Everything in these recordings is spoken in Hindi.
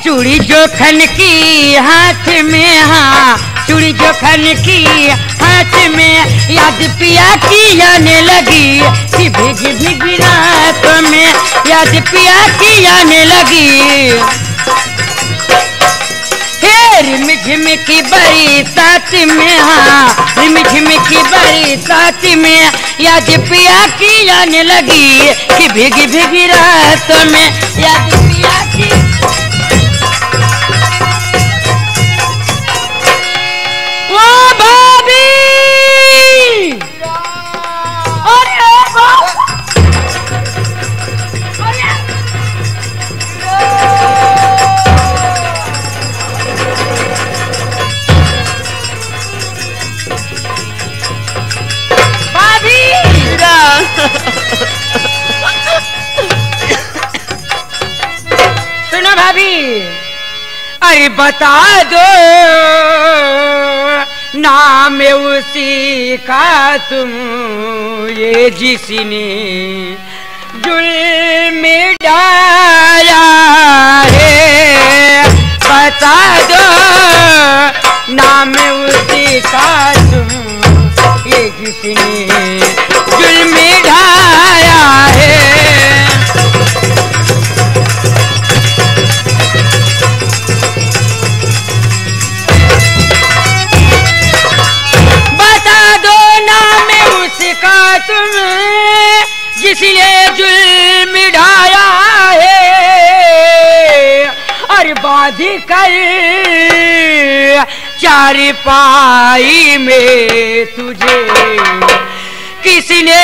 चूड़ी जोखन की हाथ में, हाँ चूड़ी जोखन की हाथ में, याद पिया की आने लगी कि भीगी भीगी रात में, याद पिया की आने लगी। रिमझिम की बरसात में, हाँ रिमझिम की बरसात में, याद पिया की आने लगी कि भीगी भीगी रात में, याद पिया की। ओ भाभी, सुनो भाभी, अरे बता दो नाम उसी का तुम, ये जिसने जुल्म डाला है, बता दो नाम उसी का तुम, ये जिसने जुल्म ढाया है। बता दो नाम उसका तुम, जिसने जुल्म ढाया है, और बांध कर चारपाई में तुझे किसने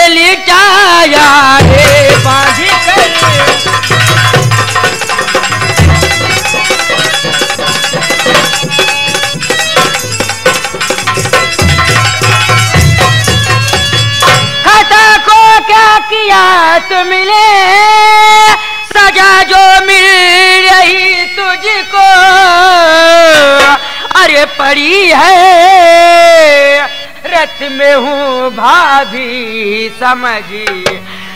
लिटाया है, बांध कर। खता को क्या किया तुमने, सजा जो मिल रही तुझको, अरे पड़ी है रत में हूँ भाभी, समझ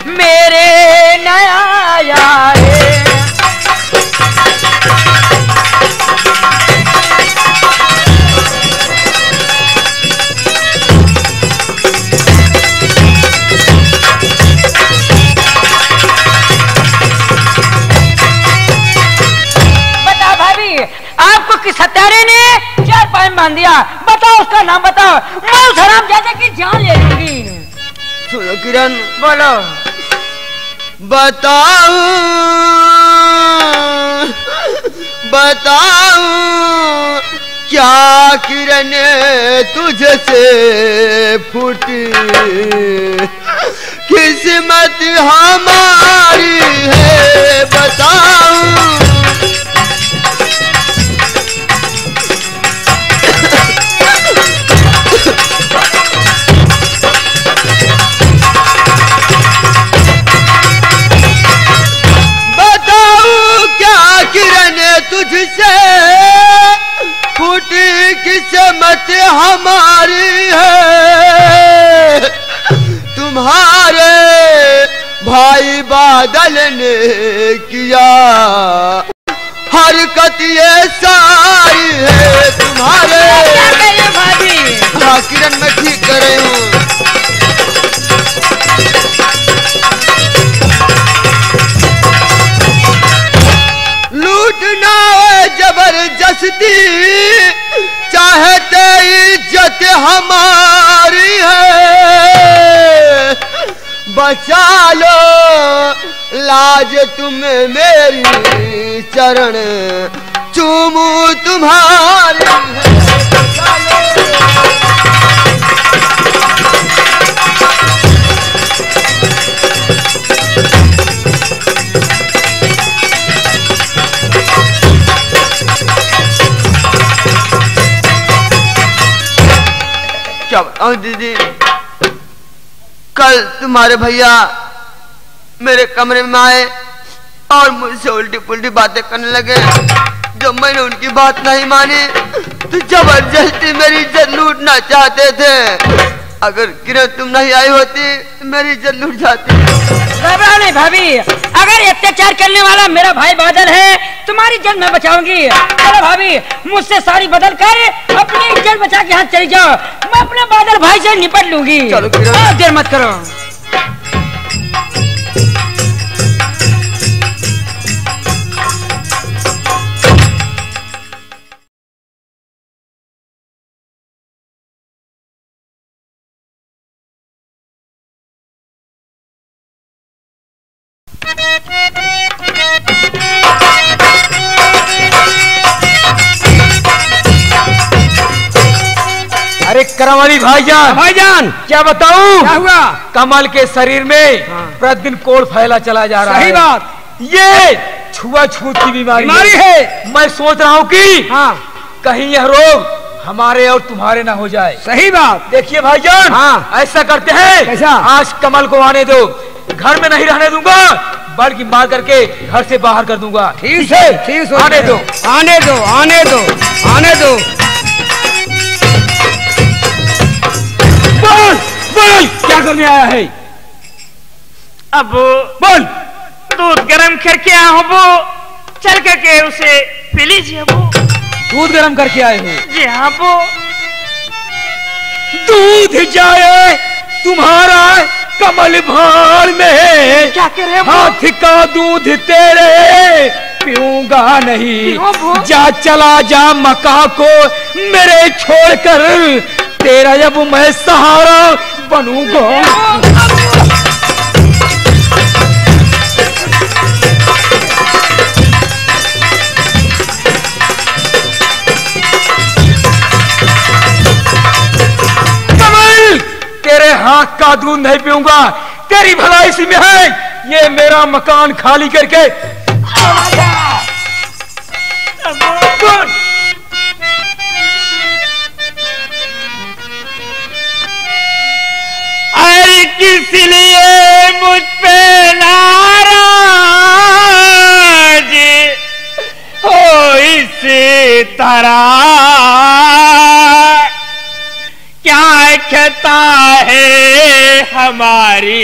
मेरे नया आया है। बता भाभी, आपको किस हत्यारे ने चार पाए बांध दिया, बताओ उसका नाम बताओ, मैं उस हरामजादे की जान ले लूंगी। सुनो किरण, बोलो। बताऊं बताऊं क्या किरण तुझसे फूटी, किस्मत हमारी है, बताऊं तुझसे फूटी किस्मत हमारी है, तुम्हारे भाई बादल ने किया हरकत ये सारी है, तुम्हारे। हाँ किरण, मैं ठीक कर रही हूँ। लूटना जबरदस्ती चाहते इज्जत हमारी है, बचा लो लाज तुम्हें मेरी, चरण चूमू तुम्हारी है, बचा लो। क्या बताऊं दीदी, कल तुम्हारे भैया मेरे कमरे में आए और मुझसे उल्टी पुल्टी बातें करने लगे। जब मैंने उनकी बात नहीं मानी तो जबरदस्ती मेरी इज्जत लूटना चाहते थे। अगर किरण तुम नहीं आई होती तो मेरी इज्जत लूट जाती। घबराओ नहीं भाभी, अगर अत्याचार करने वाला मेरा भाई बादल है, तुम्हारी इज्जत मैं बचाऊंगी। चलो भाभी, मुझसे साड़ी बदल कर अपनी इज्जत बचा के हाथ चली जाओ, मैं अपने बादल भाई से निपट लूंगी। चलो किरण, देर मत करो। अरे करमली भाईजान क्या बताऊं, क्या हुआ? कमल के शरीर में प्रतिदिन कोढ़ फैला चला जा रहा है। सही बात, ये छुआछूत की बीमारी है। मैं सोच रहा हूँ कि कहीं यह रोग हमारे और तुम्हारे ना हो जाए। सही बात। देखिए भाईजान, ऐसा करते हैं, कैसा? आज कमल को आने दो, घर में नहीं रहने दूंगा, बल्कि मार करके घर से बाहर कर दूंगा। ठीक है, ठीक है, आने दो, आने दो, आने दो, आने दो। बोल बोल, क्या करने आया है? अब बोल। दूध गरम करके आया हूँ वो, चल करके उसे पी लीजिए वो। दूध गरम करके आए हो? जी हाँ वो। दूध जाए तुम्हारा कमल भार में, क्या कह रहे हो? हाथ का दूध तेरे पीऊंगा नहीं। जा चला जा मका को मेरे छोड़कर, तेरा जब मैं सहारा बनूंगा। कमल, तेरे हाथ का दूध नहीं पीऊंगा, तेरी भलाई इसी में है। ये मेरा मकान खाली करके अरे किस लिए मुझ पे नाराज हो इस तरह, क्या खता है हमारी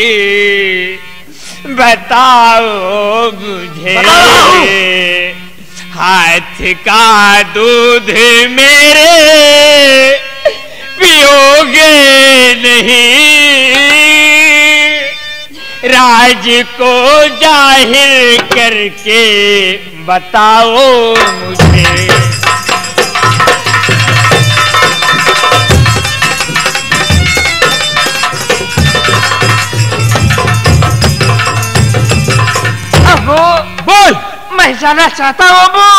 बताओ मुझे। हाथ का दूध मेरे पियोगे नहीं, राज को जाहिर करके बताओ मुझे। अब बोल। मैं जानना चाहता हूँ अबू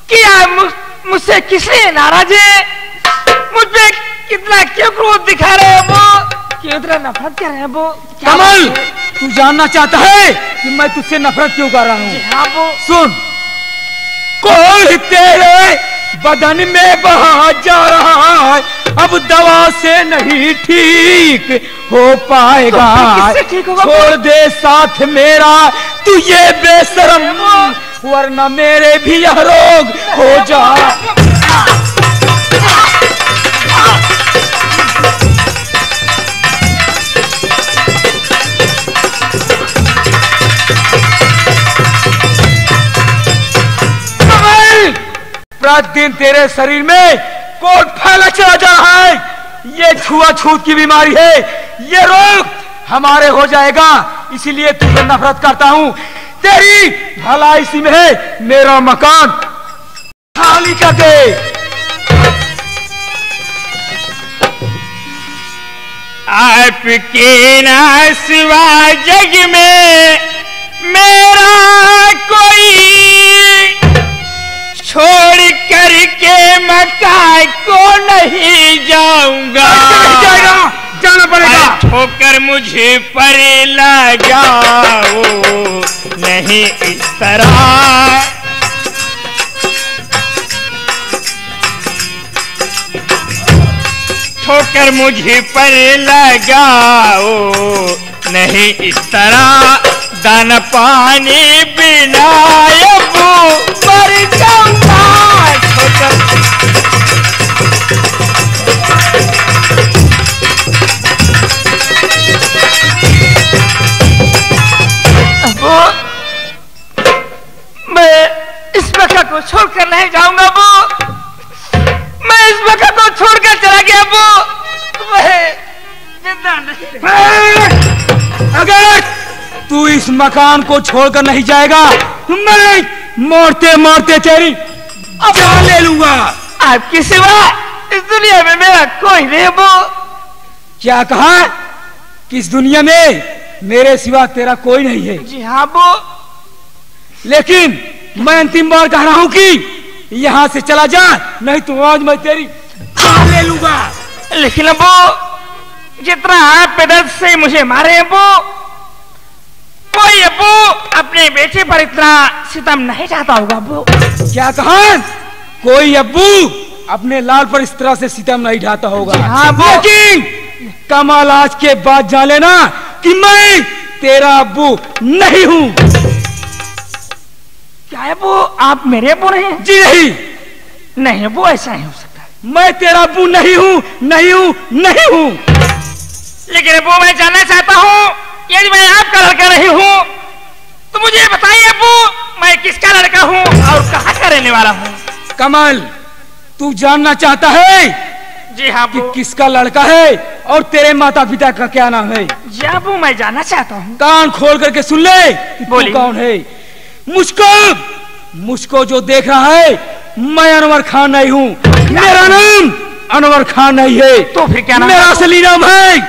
कि आप मुझसे किस लिए नाराज है, मुझ पे कितना क्यों क्रोध दिखा रहे हैं अबू, क्यों इतना नफरत कर रहे हैं अबू? कमल, तू जानना चाहता है कि मैं तुझसे नफरत क्यों कर रहा हूँ? हाँ अबू। सुन, कोई तेरे बदन में बहा जा रहा है, अब दवा से नहीं ठीक हो पाएगा। तो किससे ठीक होगा? छोड़ दे साथ मेरा तू ये बेशरम, वरना मेरे भी यह रोग हो जा। प्रतिदिन तेरे शरीर में कोढ़ फैला चला जा रहा है, ये छुआछूत की बीमारी है, ये रोग हमारे हो जाएगा, इसीलिए तुझे नफरत करता हूँ। तेरी भलाई इसी में है, मेरा मकान खाली कर दे। आपके ना सिवा जग में मेरा कोई, छोड़ करके मक्का को नहीं जाऊंगा। जाना पड़ेगा। ठोकर मुझे पर लगाओ नहीं इस तरह, ठोकर मुझे पर लगाओ नहीं इस तरह, दाना पानी बिना मर जाऊंगा। ठोकर से नहीं जाऊंगा अबू। मैं इस मकान को छोड़कर चला गया अबू। मैं जिंदा नहीं। अगर तू इस मकान को छोड़कर नहीं जाएगा, मैं मारते मारते तेरी जान ले लूंगा। आपके सिवा इस दुनिया में मेरा कोई नहीं अबू। क्या कहा? किस दुनिया में मेरे सिवा तेरा कोई नहीं है? जी हाँ अबू। लेकिन मैं अंतिम बार कह रहा हूं कि यहाँ से चला जा, नहीं तो आज मैं तेरी जान ले लूंगा। लेकिन अबू, जितना आप बेदर्द से मुझे मारे अबू, कोई अबू अपने बेटे पर इतना सितम नहीं चाहता होगा अबू। क्या कहा? कोई अब्बू अपने लाल पर इस तरह से सितम नहीं ढाता होगा। हाँ अब्बू। लेकिन कमाल आज के बाद जान लेना कि मैं तेरा अब्बू नहीं हूँ। क्या अब्बू, आप मेरे अब्बू नहीं हैं? जी नहीं। नहीं अब्बू, ऐसा नहीं हो सकता। मैं तेरा अब्बू नहीं हूँ, नहीं हूँ, नहीं हूँ। लेकिन अब्बू, मैं जानना चाहता हूँ, यदि मैं आपका लड़का नहीं हूँ तो मुझे बताइए अब्बू, मैं किसका लड़का हूँ और कहाँ का रहने वाला हूँ? कमल, तू जानना चाहता है जी हाँ कि अब्बू। किसका लड़का है और तेरे माता पिता का क्या नाम है? जी अब्बू, मैं जानना चाहता हूँ। कान खोल करके सुन ले कि तू बोलिए। कौन है। मुझको जो देख रहा है, मैं अनवर खान नहीं हूँ। मेरा नाम अनवर खान नहीं है। तो फिर क्या नाम? मेरा असली नाम है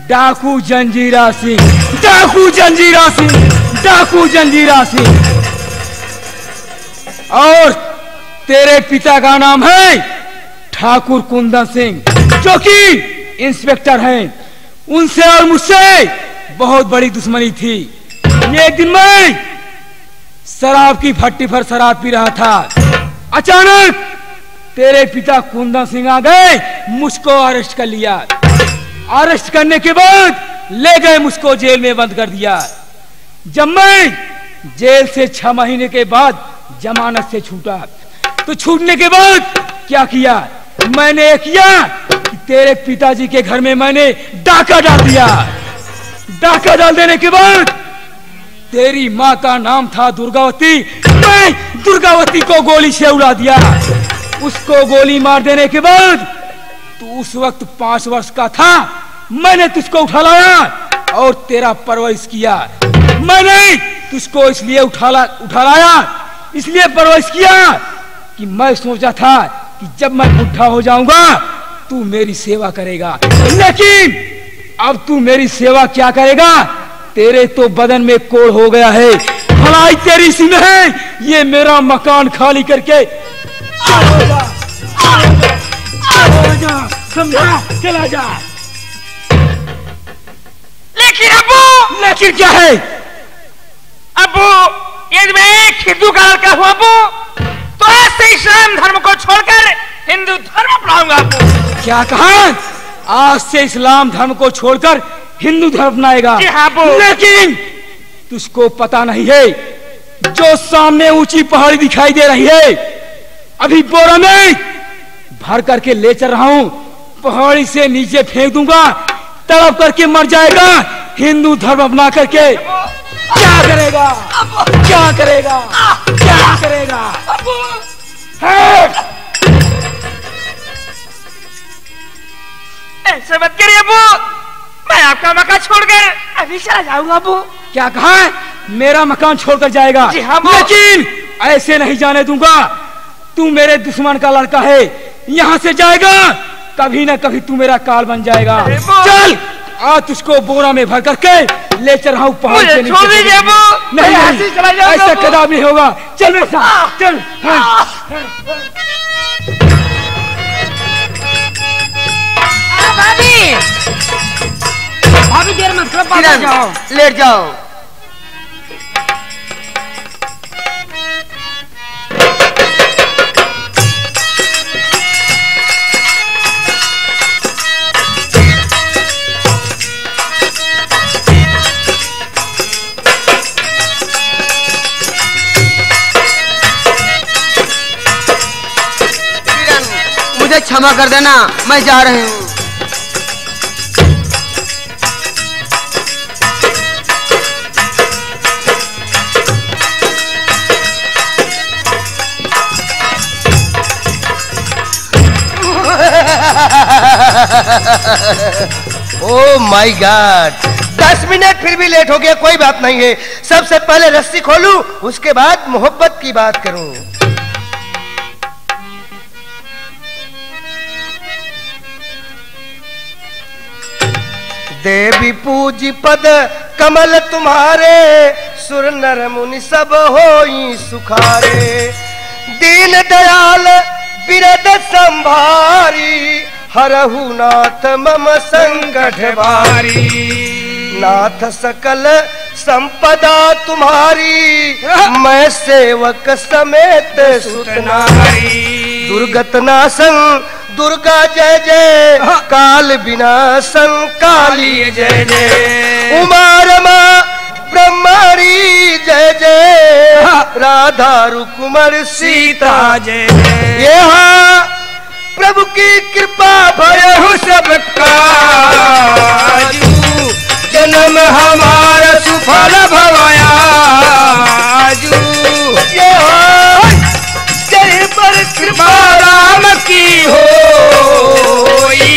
डाकू जंजीरा सिंह। डाकू जंजीरा सिंह, डाकू जंजीरा सिंह। और तेरे पिता का नाम है ठाकुर कुंदन सिंह, जो कि इंस्पेक्टर हैं। उनसे और मुझसे बहुत बड़ी दुश्मनी थी। एक दिन मैं शराब की भट्टी पर शराब पी रहा था। अचानक तेरे पिता कुंदन सिंह आ गए, मुझको अरेस्ट कर लिया। अरेस्ट करने के बाद ले गए, मुझको जेल में बंद कर दिया। जब मैं जेल से 6 महीने के बाद जमानत से छूटा, तो छूटने के बाद क्या किया? मैंने ये किया कि तेरे पिताजी के घर में मैंने डाका डाल दिया। डाका डाल देने के बाद तेरी माँ का नाम था दुर्गावती। मैं दुर्गावती को गोली से उड़ा दिया। उसको गोली मार देने के बाद तू उस वक्त 5 वर्ष का था। मैंने तुझको उठा लाया और तेरा परवरिश किया। मैंने तुझको इसलिए उठा लाया, इसलिए परवरिश किया कि मैं सोचा था कि जब मैं बुढ़ा हो जाऊंगा तू मेरी सेवा करेगा। लेकिन अब तू मेरी सेवा क्या करेगा? तेरे तो बदन में कोड़ हो गया है। भलाई तेरी इसी में है। ये मेरा मकान खाली करके समझा, चला जा। लेकिन अब्बू, लेकिन क्या है? अब्बू, यदि मैं एक हिंदू का लड़का हूँ अब्बू, तो आज से इस्लाम धर्म को छोड़कर हिंदू धर्म अपनाऊंगा अब्बू। क्या कहा? आज से इस्लाम धर्म को छोड़कर हिंदू धर्म अपनाएगा? जी हाँ अब्बू। लेकिन तुझको पता नहीं है, जो सामने ऊंची पहाड़ी दिखाई दे रही है, अभी बोरा में भर करके ले चल रहा हूँ। पहाड़ी से नीचे फेंक दूंगा, तड़प करके मर जाएगा। हिंदू धर्म अपना करके क्या करेगा? क्या करेगा? क्या करेगा? ऐसे मत करिए अब्बू, मैं आपका मकान छोड़कर अभी चला जाऊंगा अब्बू। क्या कहा? मेरा मकान छोड़कर जाएगा? जी हाँ, लेकिन ऐसे नहीं जाने दूंगा। तू मेरे दुश्मन का लड़का है। यहाँ से जाएगा, कभी ना कभी तू मेरा काल बन जाएगा। चल, आज तुझको बोरा में भर करके ले चल रहा हूँ पहाड़ से नीचे। छोड़ दीजिए अब्बू, नहीं, मैं ऐसे ही चला जाऊंगा ऐसा अब्बू। कदापि नहीं होगा। चल मेरे साथ, चल। भाभी, भाभी देर मत करो, पापा किरण, जाओ। लेट जाओ। मुझे क्षमा कर देना, मैं जा रही हूँ। ओ माय गॉड, 10 मिनट फिर भी लेट हो गया, कोई बात नहीं है। सबसे पहले रस्सी खोलूं, उसके बाद मोहब्बत की बात करूं। देवी पूजी पद कमल तुम्हारे, सुर नर मुनि सब होई सुखारे। दीन दयाल बिरद संभारी, हरहु नाथ मम संकट भारी। नाथ सकल संपदा तुम्हारी, मैं सेवक समेत सुत नारी। दुर्गत नाशन दुर्गा जय जय, काल विनाशन काली जय जय। उमा रमा ब्रह्मणी जय जय, राधा रुक्मण सीता जय जय। यहाँ प्रभु की कृपा भयहु सब काजू, जन्म हमारा सुफल भवयाजू। जय पर कृपा राम की होई,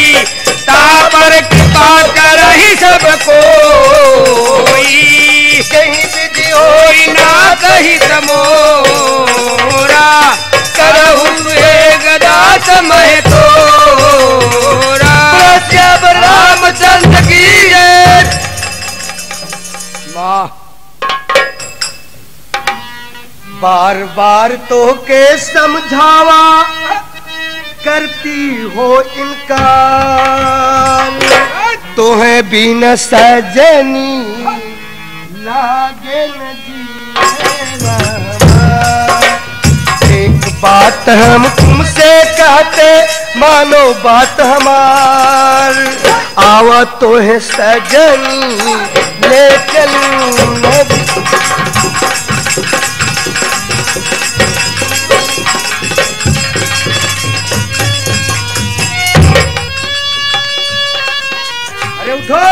तापर कृपा करहि सब कोई। कहीं विधि होई ना कहीं समोरा, करहु गदा समय तोरा। जब रामचंद्र की जय। बार बार तो के समझावा, करती हो इनकार। तोहें बिन सजनी लागे न जीना। एक बात हम तुमसे कहते, मानो बात हमार। आवा तोहें सजनी ले चलूं नदी। उठो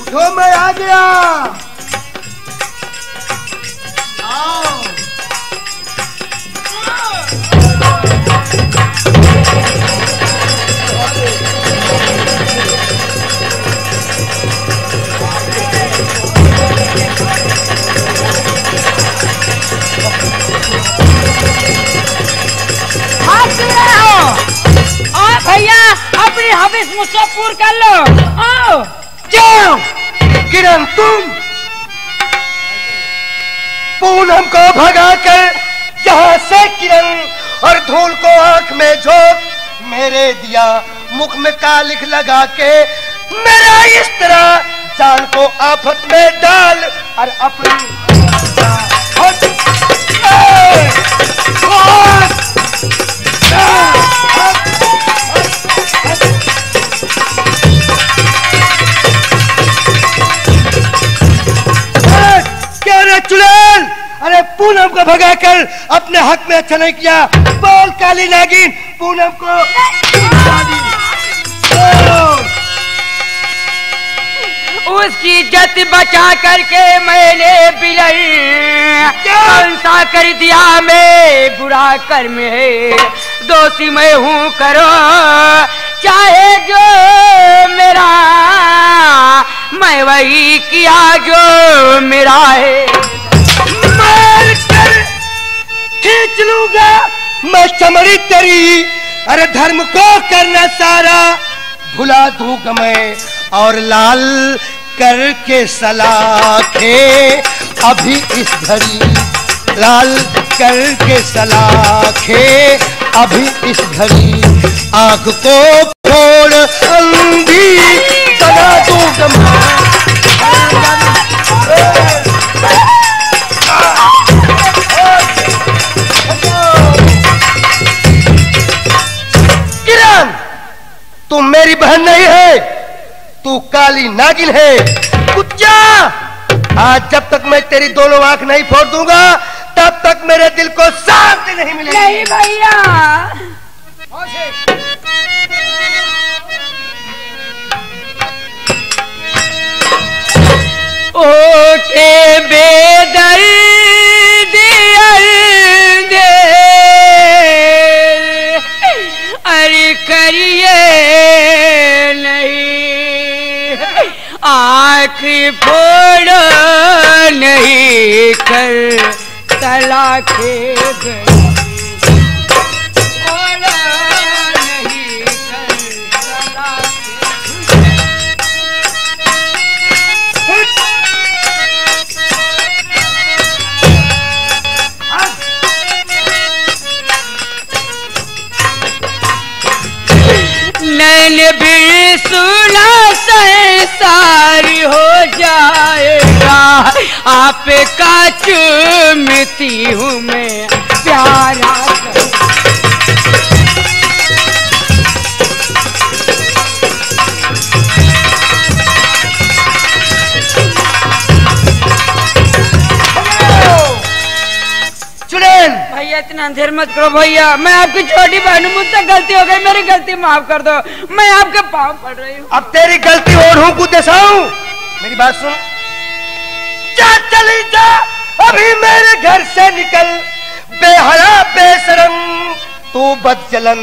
उठो, मैं आ गया। आओ। भैया अपनी हविस मुझसे पूर्ण कर लो। आओ जाओ। किरण तुम पूनम को भगाकर जहां से किरण और धूल को आंख में झोंक, मेरे दिया मुख में कालिख लगा के मेरा इस तरह जान को आफत में डाल और अपनी चुड़ैल। अरे पूनम को भगाकर अपने हक में अच्छा नहीं किया। बोल काली नागिन, पूनम को उसकी इज्जत बचा करके मैंने बिलई कौन सा कर दिया। मैं बुरा कर्म है, दोषी मैं हूँ, करो चाहे जो मेरा, मैं वही किया जो मेरा है। मार कर खींच लूंगा मैं चमड़ी तेरी। अरे धर्म को करना सारा भुला दूंगा मैं, और लाल करके सलाखे अभी इस घड़ी। लाल करके सलाखे अभी इस घड़ी। आग को फोड़ अंधी बना दूंगा मैं। किरण, तुम मेरी बहन नहीं है, तू काली नागिन है। कुत्ता, आज जब तक मैं तेरी दोनों आंख नहीं फोड़ दूंगा, तब तक मेरे दिल को शांति नहीं मिलेगी। नहीं भैया। ओ के बेदर्दी करिए नहीं, आँख फोड़ो नहीं कर तलाखे गई, फोड़ो नहीं कर नैन भी सुना संसार हो जाएगा, आपका चूमती हूँ मैं प्यारा चुड़ैल। भैया इतना अंधेर मत करो भैया, मैं आपकी छोटी बहन हूँ, मुझसे गलती हो गई, मेरी गलती माफ कर दो, मैं आपके पाँव पड़ रही हूँ। अब तेरी गलती और हूँ कुदेसाऊ, मेरी बात सुन। जा चली जा, अभी मेरे घर से निकल, बेहया बेशरम तू बदचलन,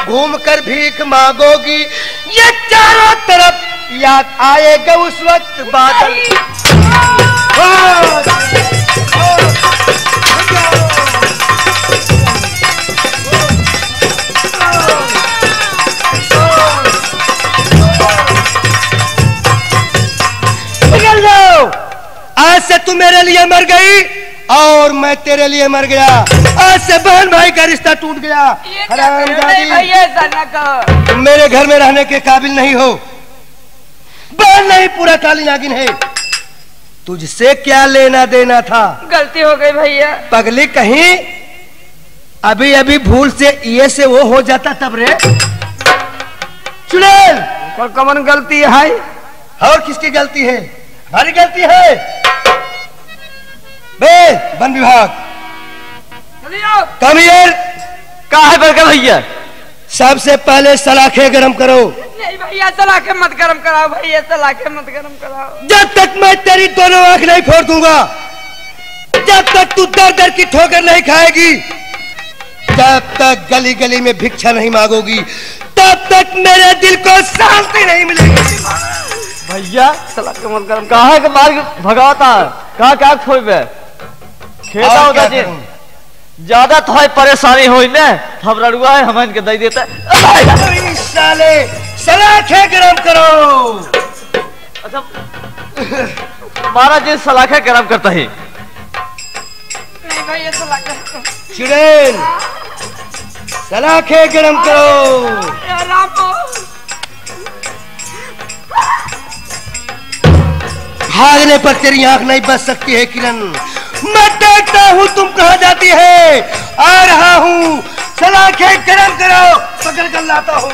घूम कर भीख मांगोगी, ये चारों तरफ याद आएगा उस वक्त बादल। निकल जाओ, आज से तू मेरे लिए मर गई और मैं तेरे लिए मर गया, आज से बहन भाई का रिश्ता टूट गया। भैया ऐसा ना कहो, तुम मेरे घर में रहने के काबिल नहीं हो, बहन नहीं पूरा काली नागिन है, तुझसे क्या लेना देना था। गलती हो गई भैया। पगली कहीं, अभी अभी भूल से ये से वो हो जाता तब रे। चुड़ैल, और कमन गलती है और किसकी गलती है? हमारी गलती है। बे वन विभाग, कम हियर। कहा है बरका भैया? सबसे पहले सलाखें गरम करो। नहीं भैया सलाखे मत गरम कराओ, भैया सलाखे मत गरम कराओ। जब तक मैं तेरी दोनों आंख नहीं फोड़ दूंगा, जब तक तू दर दर की ठोकर नहीं खाएगी, जब तक गली गली में भिक्षा नहीं मांगोगी, तब तक मेरे दिल को शांति नहीं मिलेगी। भैया सलाखे मत गरम, कहा है कि मार भगाता, कहा क्या खोई बे खेता और होता क्या जी, करूं? ज्यादा तो है परेशानी होई ने, हम रड़ुआ है हम इनके दे देते। अरे साले, सलाखें गरम करो। अच्छा महाराज जी सलाखे गरम करता है। नहीं भैया सलाखे। चुड़ैल, सलाखें गरम करो। भागने पर तेरी आंख नहीं बच सकती है किरण, मैं देखता हूँ तुम कहाँ जाती है। आ रहा हूँ, सलाखें गरम करो, पकड़ कर लाता हूँ।